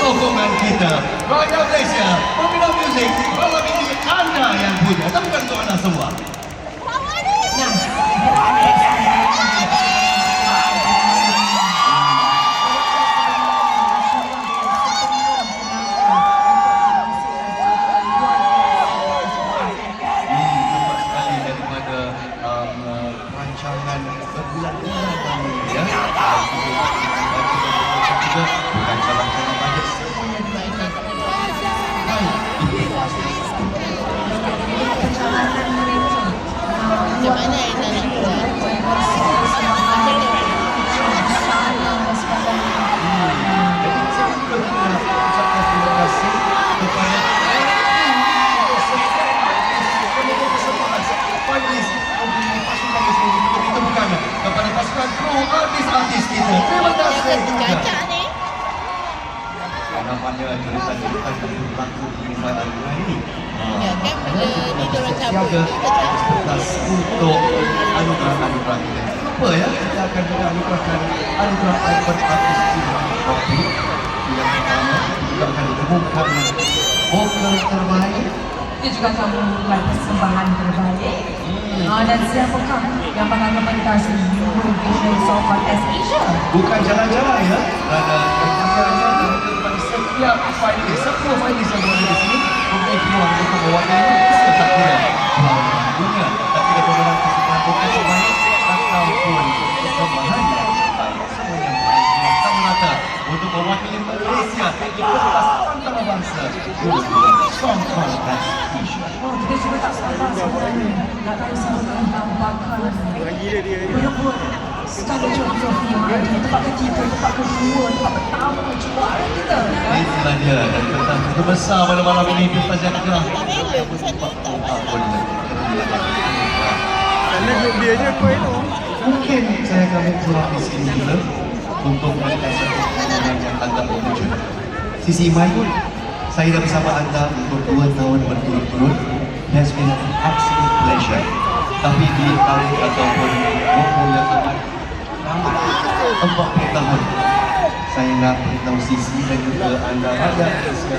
sokongan kita. Rakyat Malaysia, peminat muzik malam ini anda yang punya, tapi bukan untuk anda semua. Rancangan berbulan-bulan ya. Bukan calon-calon bajet semuanya dinaikkan. Macam mana yang nak buat? Terima kasih kepada kepada pasukan kru artis-artis kita. Terima kasih juga. Namanya cerita-cerita yang berlaku di negara ini. Ya kan bila diorang cabut Sebelas untuk anugerah-anugerah kita. Lupa ya, kita akan juga anugerahkan anugerah ikon artis Rocky. Yang pertama, kita akan umumkan vokal terbaik. Kita juga akan mengumumkan persembahan terbaik. Dan siapakah yang bakal mementas Eurovision Song Contest Asia? Bukan jalan-jalan ya, kerana jalan-jalan kepada setiap finalis, 10 finalis yang berada di sini mempunyai peluang untuk mewakili tak kira dunia, tak kira pemenang kesukaan vokal terbaik ataupun persembahan yang terbaik. Semuanya mempunyai sama rata untuk mewakili Malaysia di pentas antarabangsa Eurovision Song Contest Asia. Kita juga tak sabar sebenarnya nak tahu siapa yang bakal berebut secara trofi yang ada. Tempat ketiga, tempat kedua, tempat pertama, juara kita. Itulah dia, dan pentas terbesar pada malam ini, pentas yang tengah. Karena grup dia je kau itu. Mungkin saya akan keluar di sini juga untuk melihat satu pertandingan yang agak mengejut. Sisi Iman, saya dah bersama anda untuk 2 tahun berturut-turut. It has been an absolute pleasure. Tapi di tahun ataupun waktu yang amat lama, 40 tahun, saya nak beritahu Sisi dan juga anda rakyat Malaysia.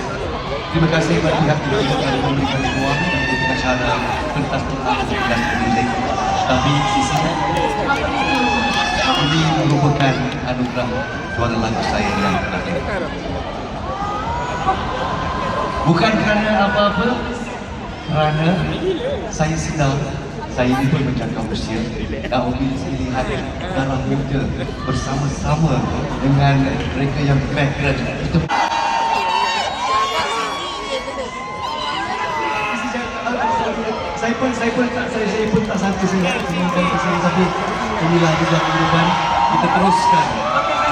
Terima kasih kepada pihak yang telah memberikan ruang untuk acara pentas pertama kelas muzik. Tapi Sisi, ini merupakan anugerah juara lagu saya yang terakhir. Bukan kerana apa-apa, kerana saya sedar saya ini pun menjaga usia. Dan mungkin saya lihat darah muda bersama-sama dengan mereka yang keren-keren. Itu saya pun tak sangka saya mengenai kesalahan, tapi inilah juga kehidupan. Kita teruskan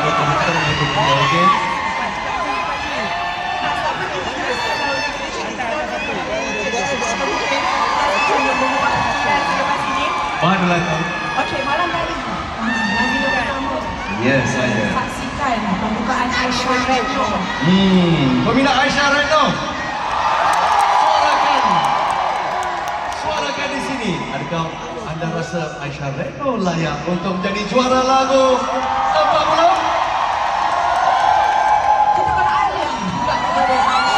komentar yang kedua, okey? Mana lagu? Okey, malam tadi lagu yang pertama. Ya, saya Saksikan pembukaan Aisyah Retno. Peminat Aisyah Retno, suarakan di sini. Adakah anda rasa Aisyah Retno layak untuk menjadi juara lagu 40? Kita beralih pula kepada Aisyah.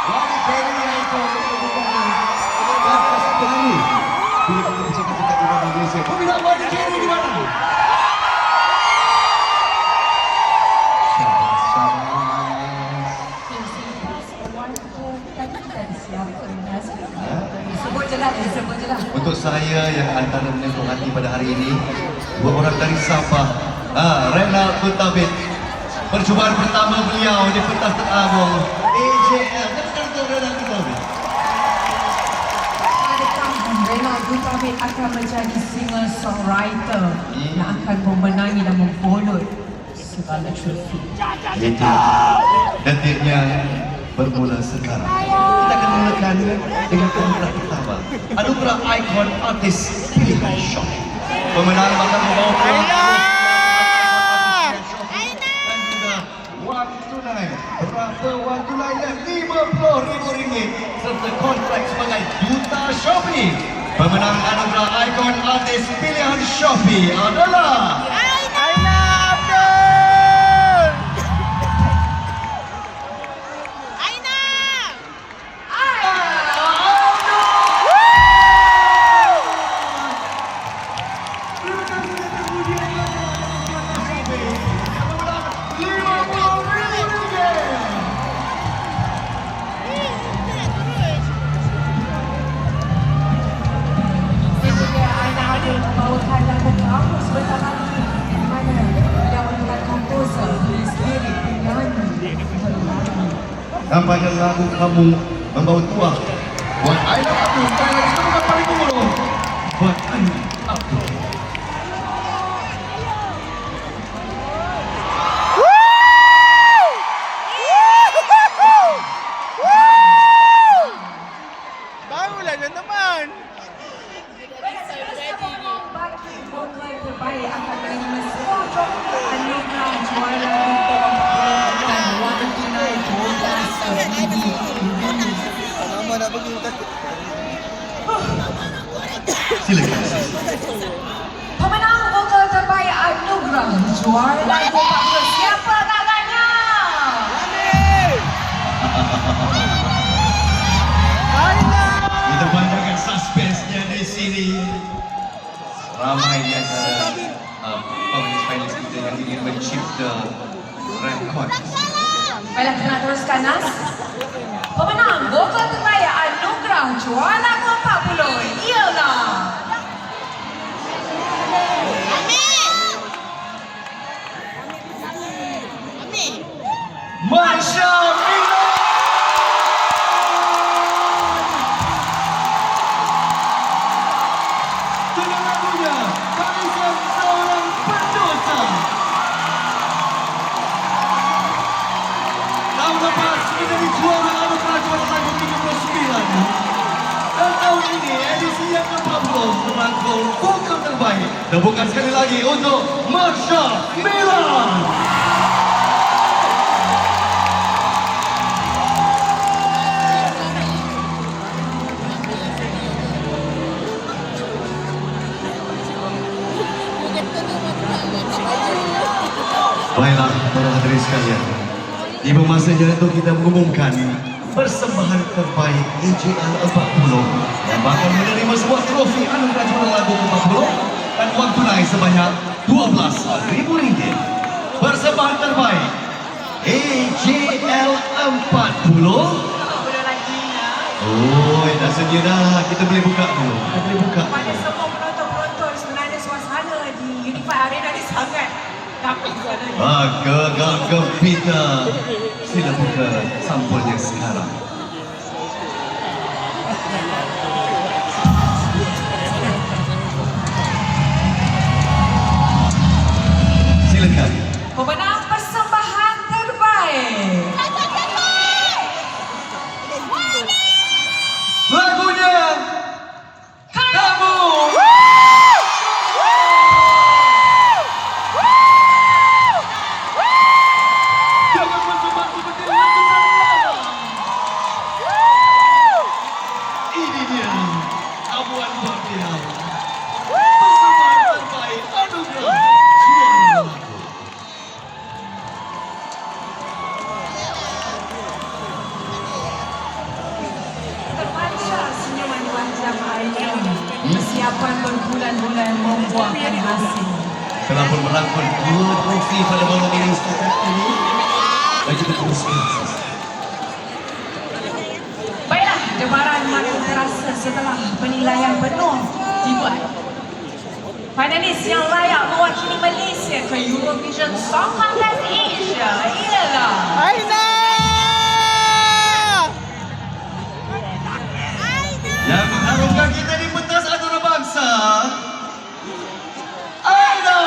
Wali Kerry yang itu bagus sekali. Bila kita bercakap tentang Imam Malaysia, peminat Wali Kerry di mana? Sebut je lah. Untuk saya yang antara menyentuh hati pada hari ini, 2 orang dari Sabah, Reynald Kutabit. Percubaan pertama beliau di pentas teragong AJL. Kenapa untuk Reynald Kutabit? Adakah Reynald Kutabit akan menjadi singer-songwriter yang akan memenangi dan membolot segala trofi? Itu detiknya bermula sekarang. Kita akan mulakan dengan anugerah pertama, anugerah ikon artis pilihan Syok. Pemenang bakal membawa pulang dan juga wang tunai. Berapa wang tunai? RM50,000 serta kontrak sebagai duta Shopee. Pemenang anugerah ikon artis pilihan Shopee adalah Aina Abdul. Tampaknya lagu kamu membawa tuah buat Aina Abdul. Sekali lagi temukan paling umur buat Aina Abdul. Barulah teman-teman. Vokal terbaik akan menerima sebuah trofi anugerah juara dan wang tunai RM12,000. Nama nak pergi takut. Silakan. Pemenang vokal terbaik anugerah juara lagu 40. Siapa tangannya? Kita pandangkan suspensenya di sini. Ramai di antara finalis kita yang ingin mencipta rekod. Baiklah, kita nak teruskan, Nas. Pemenang vokal terbaik anugerah juara lagu 40 ialah Masya Milan! Dengan lagunya, Barisan Seorang Pendosa. Tahun lepas menjadi juara anugerah juara lagu 39. Dan tahun ini edisi yang ke-40 merangkul vokal terbaik. Tepukan sekali lagi untuk Masya Milan. Baiklah, para hadirin sekalian. Tiba masanya untuk kita mengumumkan persembahan terbaik AJL 40 yang bakal menerima sebuah trofi anugerah juara lagu 40 dan wang tunai sebanyak RM12,000. Persembahan terbaik AJL 40. Oh, dah sedia dah. Kita boleh buka dulu. Kita boleh buka. kepada semua penonton-penonton, sebenarnya suasana di Unified Arena ni sangat dapat sebenarnya. Gegap gempita. Sila buka sampulnya sekarang. Silakan. Pemenang persembahan terbaik Lagunya Kamu. Jangan bersebar seperti letusan lava. Ini dia Abuan Babia. Persembahan terbaik anugerah juara lagu. terpancar senyuman wajah Aini. Persiapan berbulan-bulan membuahkan hasil. Telah pun merangkul 2 trofi pada malam ini setakat ini. Dan kita teruskan. Baiklah, debaran makin terasa setelah penilaian penuh dibuat. Finalis yang layak mewakili Malaysia ke Eurovision Song Contest Asia ialah Aina! Yang mengharumkan kita di pentas antarabangsa, Aina.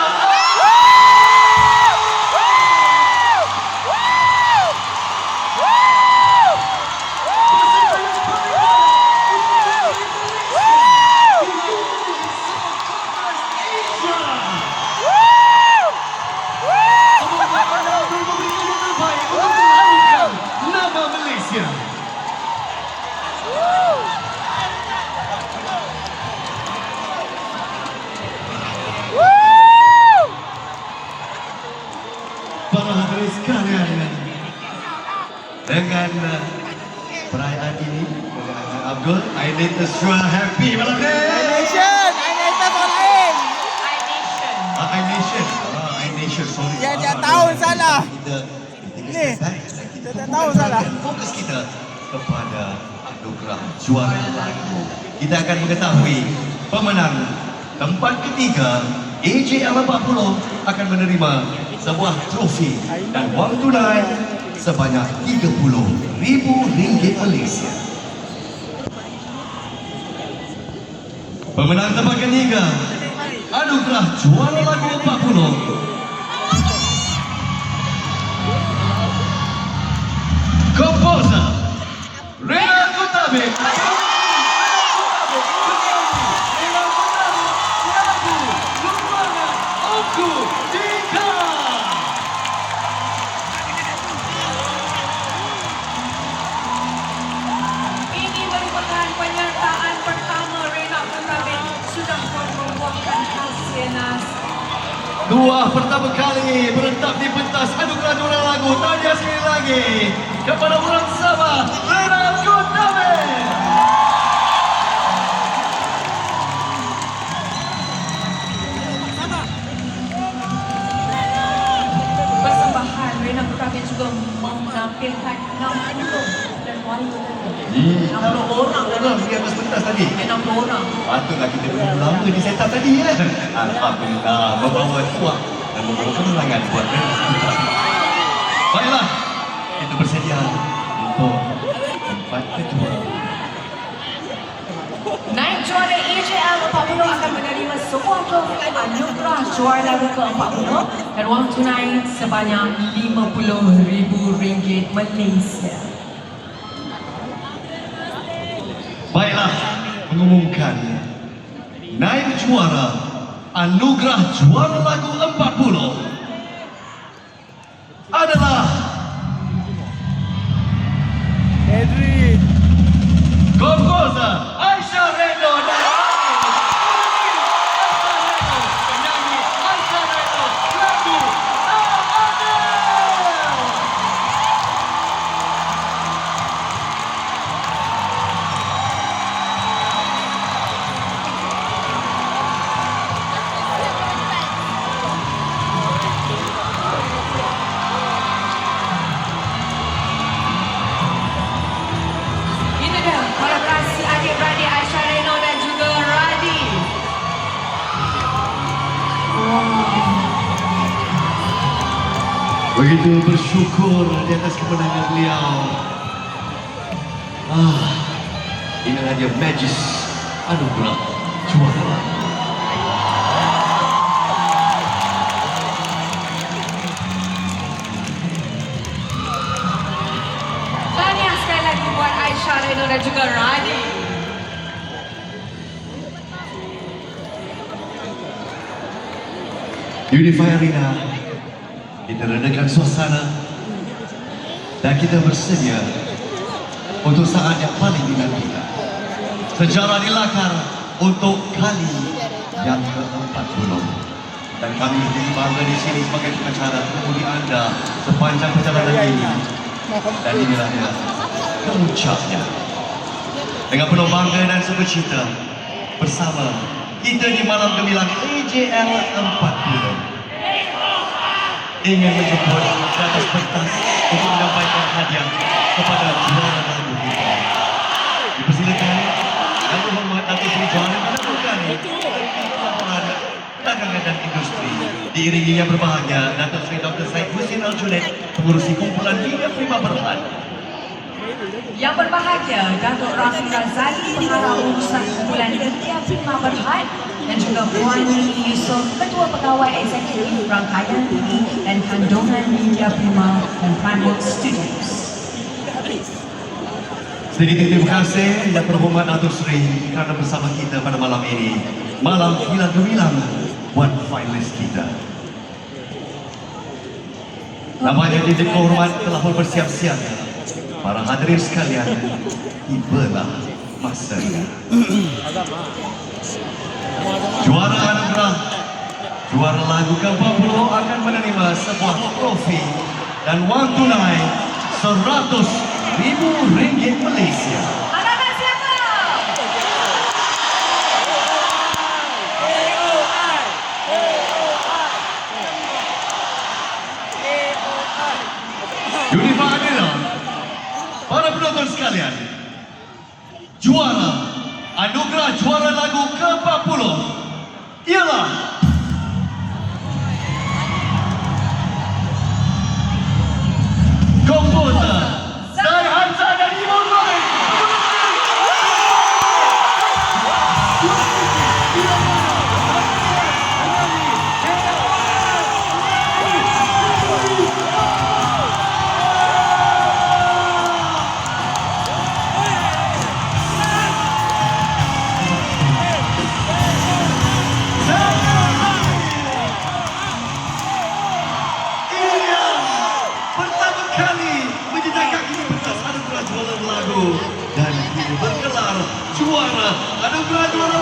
Nama Malaysia. Para hadirin sekalian, dengan perayaan ini, dengan Abdul, Aina Tesra happy malam ni. Nation! Aina itu orang lain! iNation. iNation, sorry. Dia tak tahu salah. Kita Ni, kita tak tahu salah. Fokus kita kepada anugerah juara lagu. Kita akan mengetahui pemenang tempat ketiga AJL 40 akan menerima sebuah trofi dan wang tunai sebanyak RM30,000 Malaysia. Pemenang tempat ketiga, anugerah juara lagu 40. Komposer Rina Kutabe. Ini merupakan penyertaan pertama Rina Kutabe sudah membuahkan hasil nas. Dua pertama kali menetap di pentas anugerah juara lagu. Tahniah sekali lagi kepada orang Sabah, Rina Kutabe. Persembahan Rina Kutabe juga menampilkan 60 dan wanita. 60 orang tadi. Di atas pentas tadi. 60 orang. Patutlah kita berdua lama di setup tadi ya. Alhamdulillah, membawa tuak dan membawa kemenangan buat Rina Kutabe. Baiklah, kita bersedia untuk tempat kedua. Naib juara AJL 40 akan menerima sebuah trofi anugerah juara lagu ke-40 dan wang tunai sebanyak RM50,000 Malaysia. Baiklah, mengumumkan naib juara anugerah juara lagu 40 adalah Edri. komposer Aisyah Reno dan penyanyi Aisyah Reno lagu Adel. Itu dia para kasih adik-beradik Aisyah Reno dan juga Radi. Begitu bersyukur di atas kemenangan beliau. Inilah dia magis anugerah juara. Tahniah sekali lagi buat Aisyah Reno dan juga Radi. Unify Arena, kita redakan suasana dan kita bersedia untuk saat yang paling dinantikan. Sejarah dilakar untuk kali yang ke-40 dan kami menjadi bangga di sini sebagai pengacara menghubungi anda sepanjang perjalanan ini. Dan inilah dia kemuncaknya. Dengan penuh bangga dan sukacita bersama kita di malam gemilang AJL 40 ingin menjemput ke atas pentas untuk menyampaikan hadiah kepada juara lagu kita. Dipersilakan yang berhormat Datuk Seri Johana menampilkan laporan dagangan dan industri. Diiringi yang berbahagia Datuk Seri Dr. Syed Husin Al-Junaid, pengurusi kumpulan Liga Prima Berhad. Yang berbahagia Datuk Rafi Razali, pengarah urusan kumpulan Liga Prima Berhad, dan juga Puan Nini Yusof, Ketua Pegawai Eksekutif Rangkaian TV dan Kandungan Media Prima dan Primeworks Studios. Sedikit terima kasih yang berhormat Datuk Seri kerana bersama kita pada malam ini. Malam kilang gemilang buat finalis kita. Namanya Didik Kehormat telah bersiap-siap. Para hadirin sekalian, tibalah masanya. Juara anugerah, juara lagu ke-40 akan menerima sebuah trofi dan wang tunai RM100,000 Malaysia. Anak-anak siapa? Unify Adela, para penonton sekalian, juara anugerah juara lagu ke-40 ialah komposer kali menjejak kaki di pentas anugerah juara lagu dan kini bergelar juara anugerah juara